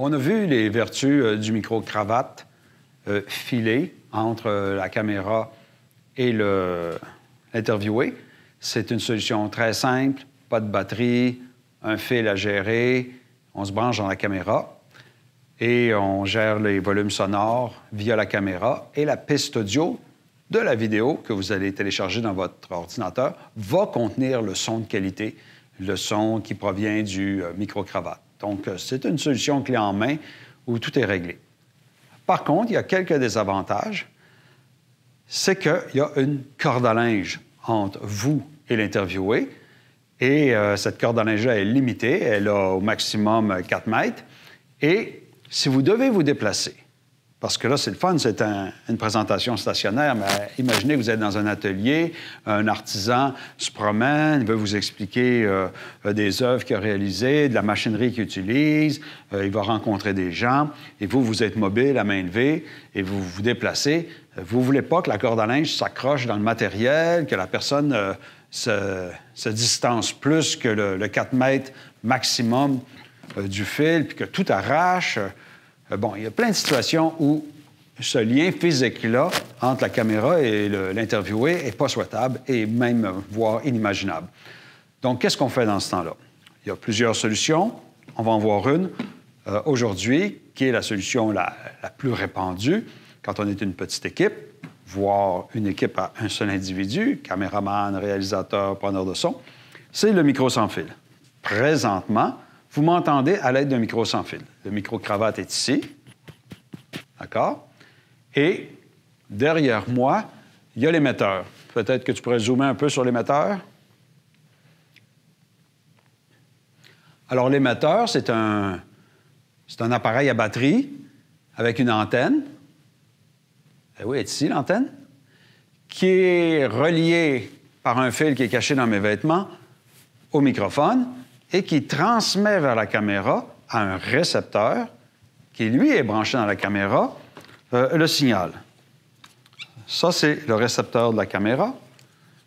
On a vu les vertus du micro-cravate filé entre la caméra et l'interviewé. C'est une solution très simple, pas de batterie, un fil à gérer, on se branche dans la caméra et on gère les volumes sonores via la caméra et la piste audio de la vidéo que vous allez télécharger dans votre ordinateur va contenir le son de qualité, le son qui provient du micro-cravate. Donc, c'est une solution clé en main où tout est réglé. Par contre, il y a quelques désavantages. C'est qu'il y a une corde à linge entre vous et l'interviewé. Et cette corde à linge-là est limitée. Elle a au maximum 4 mètres. Et si vous devez vous déplacer, parce que là, c'est le fun, c'est une présentation stationnaire, mais imaginez que vous êtes dans un atelier, un artisan se promène, il veut vous expliquer des œuvres qu'il a réalisées, de la machinerie qu'il utilise, il va rencontrer des gens, et vous êtes mobile, à main levée, et vous vous déplacez. Vous ne voulez pas que la corde à linge s'accroche dans le matériel, que la personne se distance plus que le 4 mètres maximum du fil, puis que tout arrache. Bon, il y a plein de situations où ce lien physique-là entre la caméra et l'interviewé n'est pas souhaitable et même, voire inimaginable. Donc, qu'est-ce qu'on fait dans ce temps-là? Il y a plusieurs solutions. On va en voir une aujourd'hui, qui est la solution la plus répandue quand on est une petite équipe, voire une équipe à un seul individu, caméraman, réalisateur, preneur de son, c'est le micro sans fil. Présentement, vous m'entendez à l'aide d'un micro sans fil. Le micro-cravate est ici, d'accord? Et derrière moi, il y a l'émetteur. Peut-être que tu pourrais zoomer un peu sur l'émetteur. Alors, l'émetteur, c'est un appareil à batterie avec une antenne. Eh oui, elle est ici, l'antenne, qui est reliée par un fil qui est caché dans mes vêtements au microphone et qui transmet vers la caméra à un récepteur qui, lui, est branché dans la caméra, le signal. Ça, c'est le récepteur de la caméra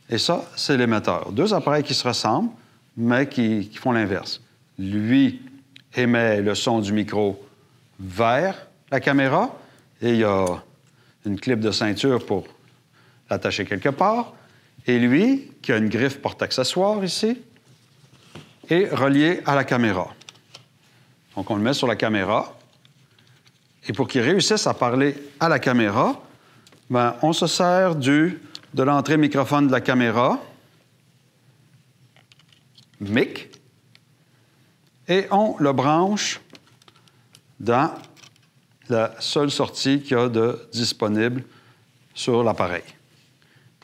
et ça, c'est l'émetteur. Deux appareils qui se ressemblent, mais qui font l'inverse. Lui émet le son du micro vers la caméra et il y a une clip de ceinture pour l'attacher quelque part. Et lui, qui a une griffe porte-accessoires ici, est relié à la caméra. Donc, on le met sur la caméra. Et pour qu'il réussisse à parler à la caméra, bien, on se sert de l'entrée microphone de la caméra, mic, et on le branche dans la seule sortie qu'il y a de disponible sur l'appareil.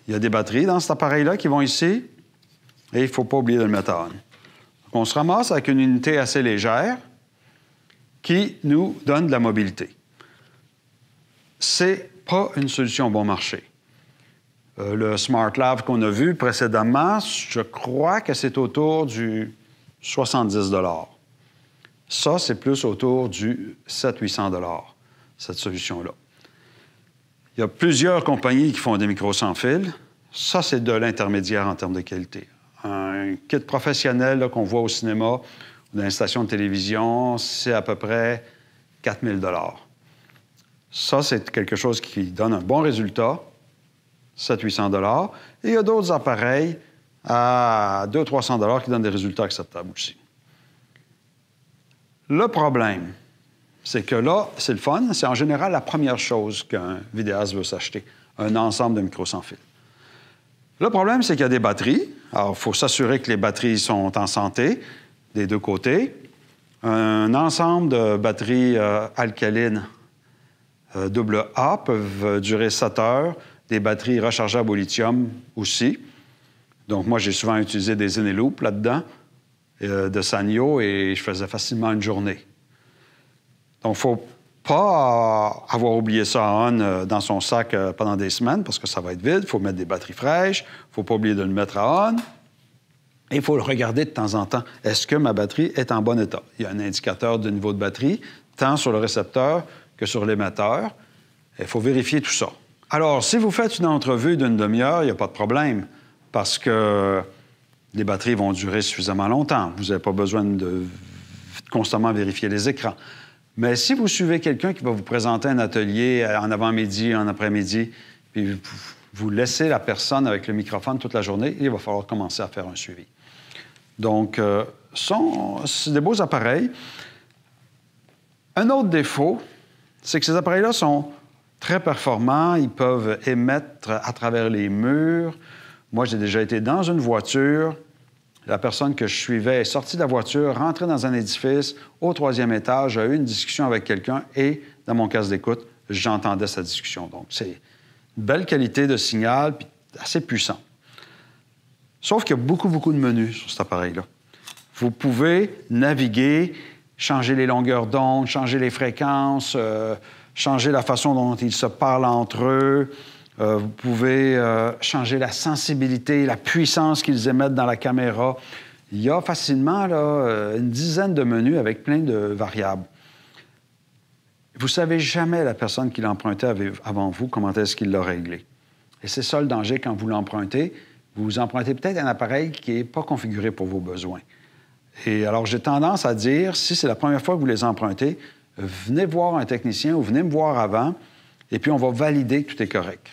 Il y a des batteries dans cet appareil-là qui vont ici, et il ne faut pas oublier de le mettre on. On se ramasse avec une unité assez légère qui nous donne de la mobilité. C'est pas une solution bon marché. Le SmartLav qu'on a vu précédemment, je crois que c'est autour du 70 $. Ça, c'est plus autour du 700-800 $, cette solution-là. Il y a plusieurs compagnies qui font des micros sans fil. Ça, c'est de l'intermédiaire en termes de qualité. Un kit professionnel qu'on voit au cinéma ou dans les stations de télévision, c'est à peu près 4 000 $. Ça, c'est quelque chose qui donne un bon résultat, 700-800 $. Et il y a d'autres appareils à 200-300 $ qui donnent des résultats acceptables aussi. Le problème, c'est que là, c'est le fun, c'est en général la première chose qu'un vidéaste veut s'acheter, un ensemble de micros sans fil. Le problème, c'est qu'il y a des batteries. Alors, il faut s'assurer que les batteries sont en santé des deux côtés. Un ensemble de batteries alcalines AA peuvent durer 7 heures. Des batteries rechargeables au lithium aussi. Donc, moi, j'ai souvent utilisé des Eneloop là-dedans, de Sanyo, et je faisais facilement une journée. Donc, il ne faut pas avoir oublié ça on dans son sac pendant des semaines, parce que ça va être vide. Il faut mettre des batteries fraîches. Il ne faut pas oublier de le mettre à on. Et il faut le regarder de temps en temps. Est-ce que ma batterie est en bon état? Il y a un indicateur de niveau de batterie, tant sur le récepteur que sur l'émetteur. Il faut vérifier tout ça. Alors, si vous faites une entrevue d'une demi-heure, il n'y a pas de problème, parce que les batteries vont durer suffisamment longtemps. Vous n'avez pas besoin de constamment vérifier les écrans. Mais si vous suivez quelqu'un qui va vous présenter un atelier en avant-midi, en après-midi, puis vous laissez la personne avec le microphone toute la journée, il va falloir commencer à faire un suivi. Donc, c'est des beaux appareils. Un autre défaut, c'est que ces appareils-là sont très performants. Ils peuvent émettre à travers les murs. Moi, j'ai déjà été dans une voiture. La personne que je suivais est sortie de la voiture, rentrée dans un édifice, au 3e étage, a eu une discussion avec quelqu'un et, dans mon casque d'écoute, j'entendais cette discussion. Donc, c'est une belle qualité de signal, puis assez puissant. Sauf qu'il y a beaucoup de menus sur cet appareil-là. Vous pouvez naviguer, changer les longueurs d'onde, changer les fréquences, changer la façon dont ils se parlent entre eux. Vous pouvez changer la sensibilité, la puissance qu'ils émettent dans la caméra. Il y a facilement là, une dizaine de menus avec plein de variables. Vous ne savez jamais la personne qui l'empruntait avant vous, comment est-ce qu'il l'a réglé. Et c'est ça le danger quand vous l'empruntez. Vous empruntez peut-être un appareil qui n'est pas configuré pour vos besoins. Et alors, j'ai tendance à dire, si c'est la première fois que vous les empruntez, venez voir un technicien ou venez me voir avant, et puis on va valider que tout est correct.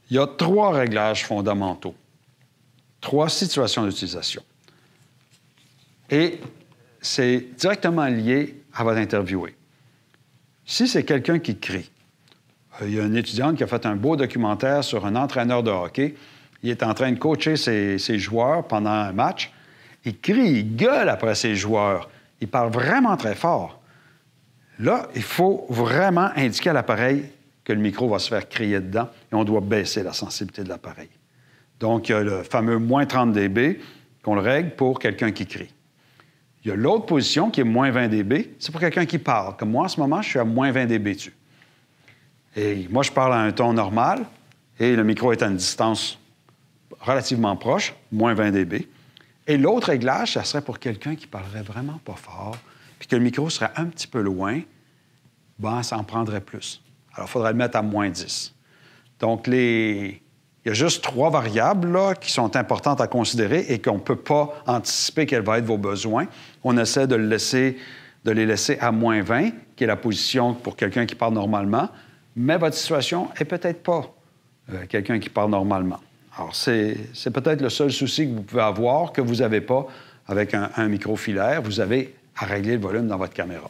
Il y a 3 réglages fondamentaux, 3 situations d'utilisation. Et c'est directement lié à votre interviewé. Si c'est quelqu'un qui crie, il y a une étudiante qui a fait un beau documentaire sur un entraîneur de hockey. Il est en train de coacher ses joueurs pendant un match. Il crie, il gueule après ses joueurs. Il parle vraiment très fort. Là, il faut vraiment indiquer à l'appareil que le micro va se faire crier dedans et on doit baisser la sensibilité de l'appareil. Donc, il y a le fameux moins 30 dB qu'on le règle pour quelqu'un qui crie. Il y a l'autre position qui est moins 20 dB, c'est pour quelqu'un qui parle. Comme moi, en ce moment, je suis à moins 20 dB dessus. Et moi, je parle à un ton normal et le micro est à une distance relativement proche, moins 20 dB. Et l'autre réglage, ça serait pour quelqu'un qui parlerait vraiment pas fort, puis que le micro serait un petit peu loin, ben, ça en prendrait plus. Alors, il faudrait le mettre à moins 10. Donc, il y a juste 3 variables là, qui sont importantes à considérer et qu'on ne peut pas anticiper quels vont être vos besoins. On essaie de les laisser à moins 20, qui est la position pour quelqu'un qui parle normalement, mais votre situation n'est peut-être pas quelqu'un qui parle normalement. Alors, c'est peut-être le seul souci que vous pouvez avoir, que vous n'avez pas avec un micro filaire. Vous avez à régler le volume dans votre caméra.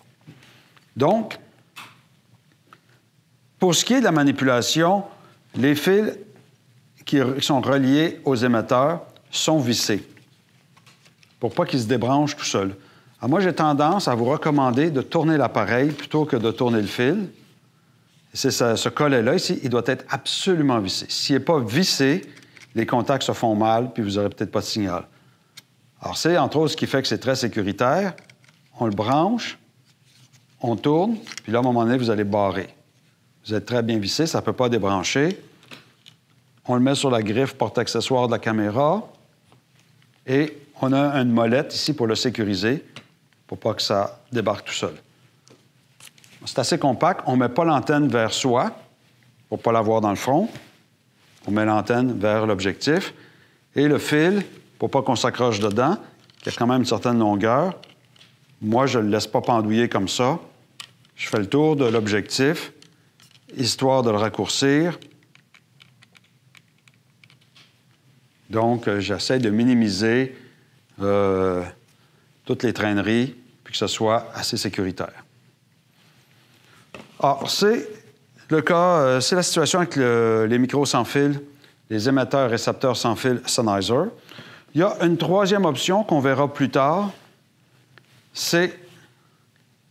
Donc, pour ce qui est de la manipulation, les fils qui sont reliés aux émetteurs sont vissés pour pas qu'ils se débranchent tout seuls. Alors moi, j'ai tendance à vous recommander de tourner l'appareil plutôt que de tourner le fil. C'est ce collet-là ici, il doit être absolument vissé. S'il n'est pas vissé, les contacts se font mal, puis vous n'aurez peut-être pas de signal. Alors, c'est entre autres ce qui fait que c'est très sécuritaire. On le branche, on tourne, puis là, à un moment donné, vous allez barrer. Vous êtes très bien vissé, ça ne peut pas débrancher. On le met sur la griffe porte-accessoire de la caméra et on a une molette ici pour le sécuriser, pour pas que ça débarque tout seul. C'est assez compact. On ne met pas l'antenne vers soi pour ne pas l'avoir dans le front. On met l'antenne vers l'objectif. Et le fil, pour pas qu'on s'accroche dedans, qui a quand même une certaine longueur, moi, je ne le laisse pas pendouiller comme ça. Je fais le tour de l'objectif, histoire de le raccourcir. Donc, j'essaie de minimiser toutes les traîneries, puis que ce soit assez sécuritaire. Alors, c'est le cas, c'est la situation avec les micros sans fil, les émetteurs et récepteurs sans fil Sennheiser. Il y a une 3e option qu'on verra plus tard, c'est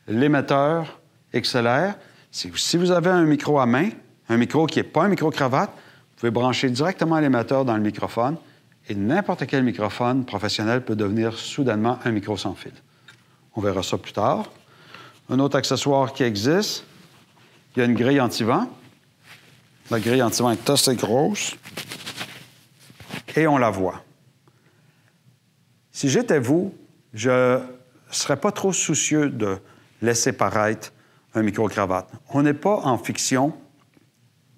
l'émetteur XLR. Si vous avez un micro à main, un micro qui n'est pas un micro-cravate, vous pouvez brancher directement l'émetteur dans le microphone et n'importe quel microphone professionnel peut devenir soudainement un micro sans fil. On verra ça plus tard. Un autre accessoire qui existe, il y a une grille anti-vent. La grille anti-vent est assez grosse et on la voit. Si j'étais vous, je ne serais pas trop soucieux de laisser paraître un micro-cravate. On n'est pas en fiction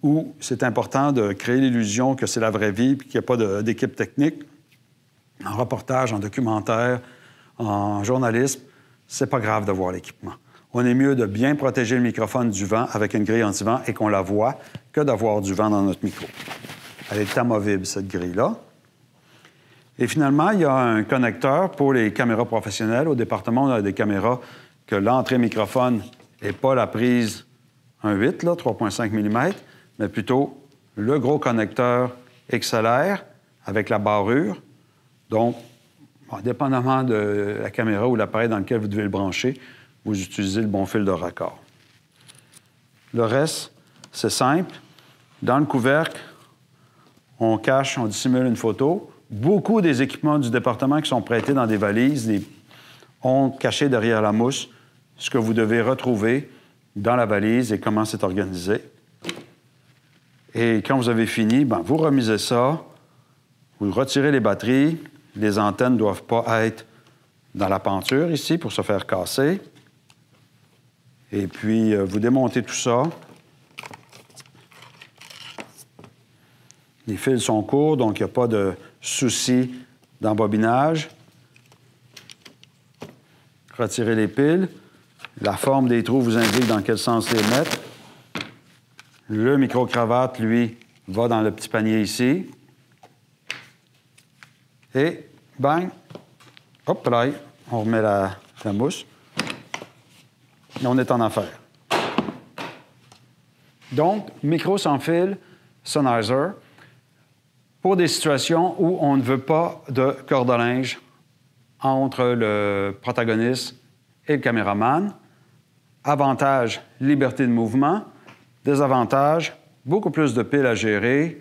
où c'est important de créer l'illusion que c'est la vraie vie et qu'il n'y a pas d'équipe technique. En reportage, en documentaire, en journalisme, c'est pas grave de voir l'équipement. on est mieux de bien protéger le microphone du vent avec une grille anti-vent et qu'on la voit que d'avoir du vent dans notre micro. Elle est amovible, cette grille-là. Et finalement, il y a un connecteur pour les caméras professionnelles. Au département, on a des caméras que l'entrée microphone n'est pas la prise 1.8, 3.5 mm, mais plutôt le gros connecteur XLR avec la barrure. Donc, dépendamment de la caméra ou l'appareil dans lequel vous devez le brancher, vous utilisez le bon fil de raccord. Le reste, c'est simple. Dans le couvercle, on cache, on dissimule une photo. Beaucoup des équipements du département qui sont prêtés dans des valises ont caché derrière la mousse ce que vous devez retrouver dans la valise et comment c'est organisé. Et quand vous avez fini, vous remisez ça, vous retirez les batteries. Les antennes ne doivent pas être dans la penture ici pour se faire casser. Et puis, vous démontez tout ça. Les fils sont courts, donc il n'y a pas de souci d'embobinage. Retirez les piles. La forme des trous vous indique dans quel sens les mettre. Le micro-cravate, lui, va dans le petit panier ici. Et, bang, hop là, on remet la mousse. Et on est en affaire. Donc, micro sans fil, Sennheiser, pour des situations où on ne veut pas de corde à linge entre le protagoniste et le caméraman. Avantage, liberté de mouvement. Désavantage, beaucoup plus de piles à gérer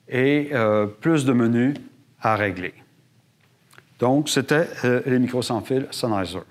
et plus de menus à régler. Donc, c'était les micros sans fil Sennheiser.